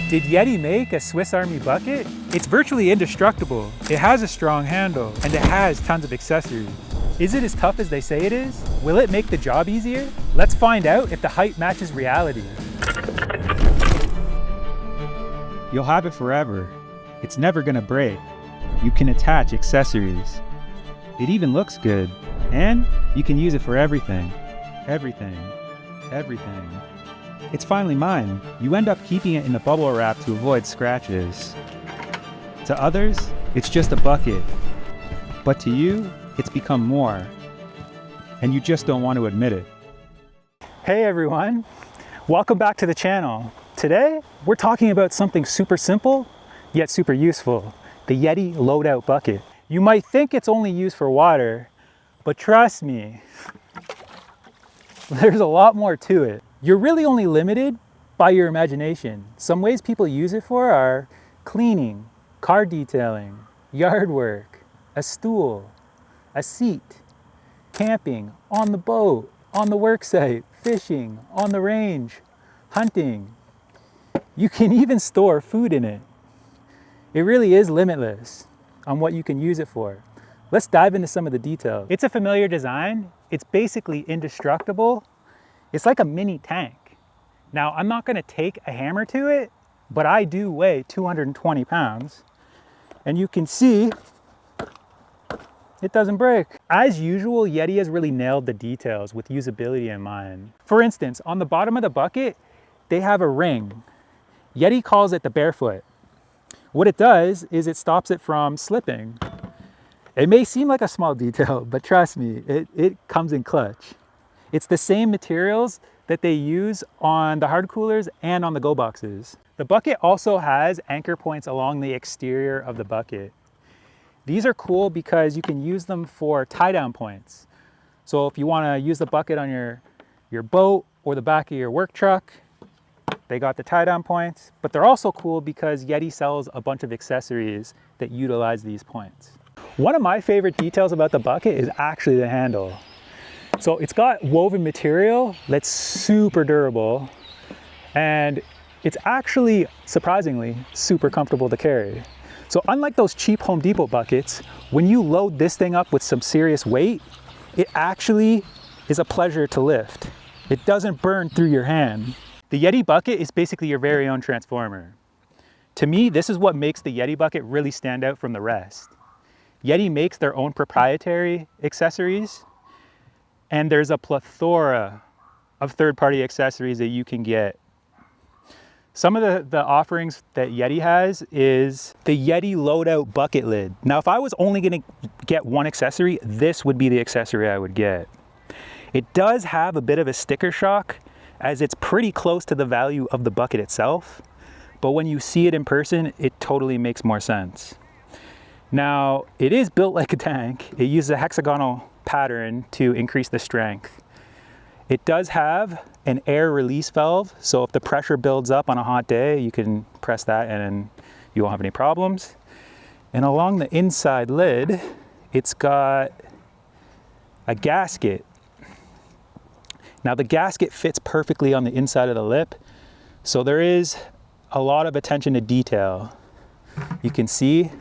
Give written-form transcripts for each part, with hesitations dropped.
Did YETI make a Swiss Army bucket? It's virtually indestructible. It has a strong handle and it has tons of accessories. Is it as tough as they say it is? Will it make the job easier? Let's find out if the hype matches reality. You'll have it forever. It's never gonna break. You can attach accessories. It even looks good. And you can use it for everything. Everything. Everything. It's finally mine. You end up keeping it in the bubble wrap to avoid scratches. To others, it's just a bucket. But to you, it's become more. And you just don't want to admit it. Hey everyone, welcome back to the channel. Today, we're talking about something super simple, yet super useful. The YETI Loadout Bucket. You might think it's only used for water, but trust me, there's a lot more to it. You're really only limited by your imagination. Some ways people use it for are cleaning, car detailing, yard work, a stool, a seat, camping, on the boat, on the work site, fishing, on the range, hunting. You can even store food in it. It really is limitless on what you can use it for. Let's dive into some of the details. It's a familiar design. It's basically indestructible. It's like a mini tank. Now, I'm not gonna take a hammer to it, but I do weigh 220 pounds. And you can see it doesn't break. As usual, YETI has really nailed the details with usability in mind. For instance, on the bottom of the bucket, they have a ring. YETI calls it the barefoot. What it does is it stops it from slipping. It may seem like a small detail, but trust me, it comes in clutch. It's the same materials that they use on the hard coolers and on the go boxes. The bucket also has anchor points along the exterior of the bucket. These are cool because you can use them for tie down points. So if you want to use the bucket on your boat or the back of your work truck, they got the tie down points, but they're also cool because YETI sells a bunch of accessories that utilize these points. One of my favorite details about the bucket is actually the handle. So it's got woven material that's super durable, and it's actually, surprisingly, super comfortable to carry. So unlike those cheap Home Depot buckets, when you load this thing up with some serious weight, it actually is a pleasure to lift. It doesn't burn through your hand. The YETI bucket is basically your very own transformer. To me, this is what makes the YETI bucket really stand out from the rest. YETI makes their own proprietary accessories, and there's a plethora of third-party accessories that you can get. Some of the offerings that YETI has is the YETI Loadout Bucket Lid. Now, if I was only gonna get one accessory, this would be the accessory I would get. It does have a bit of a sticker shock, as it's pretty close to the value of the bucket itself, but when you see it in person, it totally makes more sense. Now, it is built like a tank. It uses a hexagonal pattern to increase the strength. It does have an air release valve, so if the pressure builds up on a hot day, you can press that and you won't have any problems. And along the inside lid, it's got a gasket. Now the gasket fits perfectly on the inside of the lip, so there is a lot of attention to detail. You can see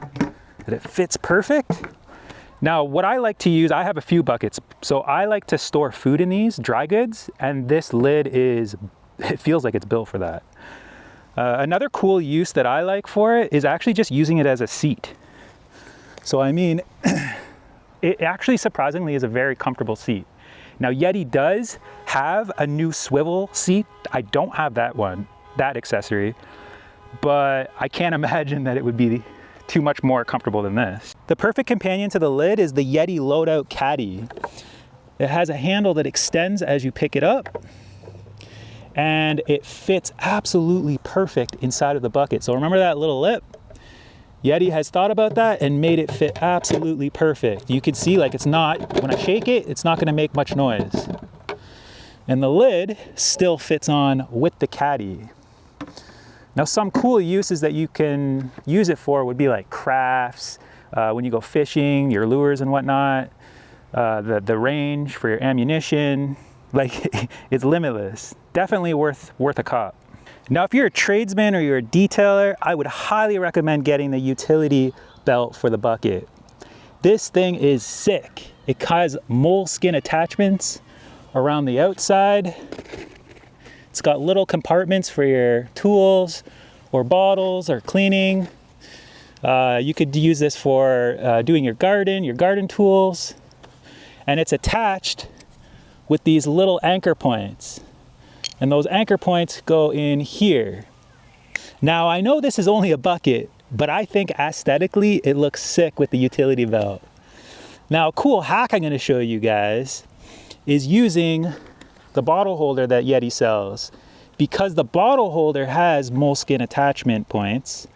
that it fits perfect. Now, what I like to use, I have a few buckets, so I like to store food in these, dry goods, and this lid it feels like it's built for that. Another cool use that I like for it is actually just using it as a seat. So I mean, it actually surprisingly is a very comfortable seat. Now, YETI does have a new swivel seat. I don't have that accessory, but I can't imagine that it would be too much more comfortable than this. The perfect companion to the lid is the YETI Loadout Caddy. It has a handle that extends as you pick it up, and it fits absolutely perfect inside of the bucket. So remember that little lip? YETI has thought about that and made it fit absolutely perfect. You can see, like, it's not, when I shake it, it's not gonna make much noise. And the lid still fits on with the caddy. Now, some cool uses that you can use it for would be like crafts, when you go fishing, your lures and whatnot, the range for your ammunition. Like, it's limitless. Definitely worth a cop. Now, if you're a tradesman or you're a detailer, I would highly recommend getting the utility belt for the bucket. This thing is sick. It has moleskin attachments around the outside. It's got little compartments for your tools or bottles or cleaning. You could use this for doing your garden tools. And it's attached with these little anchor points. And those anchor points go in here. Now, I know this is only a bucket, but I think aesthetically it looks sick with the utility belt. Now, a cool hack I'm gonna show you guys is using the bottle holder that YETI sells. Because the bottle holder has moleskin attachment points,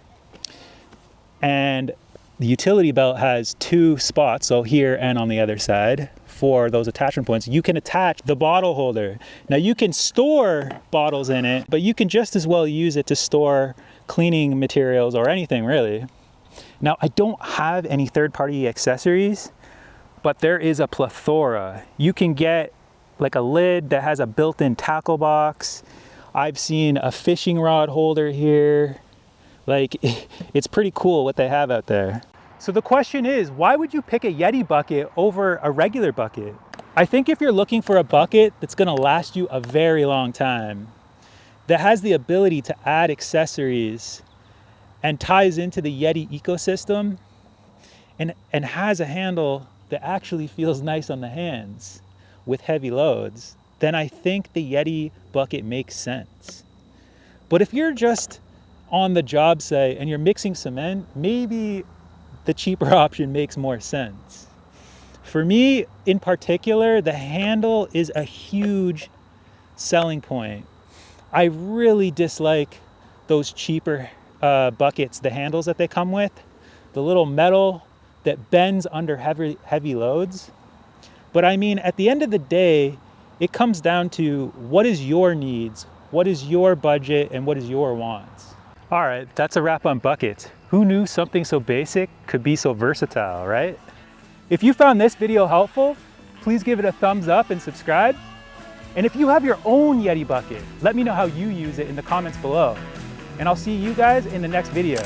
and the utility belt has 2 spots, so here and on the other side, for those attachment points, you can attach the bottle holder. Now, you can store bottles in it, but you can just as well use it to store cleaning materials or anything really. Now, I don't have any third-party accessories, but there is a plethora. You can get like a lid that has a built-in tackle box. I've seen a fishing rod holder here. Like, it's pretty cool what they have out there. So the question is, why would you pick a YETI bucket over a regular bucket? I think if you're looking for a bucket that's gonna last you a very long time, that has the ability to add accessories and ties into the YETI ecosystem and has a handle that actually feels nice on the hands with heavy loads, then I think the YETI bucket makes sense. But if you're just on the job site and you're mixing cement, maybe the cheaper option makes more sense. For me, in particular, the handle is a huge selling point. I really dislike those cheaper buckets, the handles that they come with, the little metal that bends under heavy loads. But I mean, at the end of the day, it comes down to what is your needs, what is your budget, and what is your wants. All right, that's a wrap on buckets. Who knew something so basic could be so versatile, right? If you found this video helpful, please give it a thumbs up and subscribe. And if you have your own YETI bucket, let me know how you use it in the comments below. And I'll see you guys in the next video.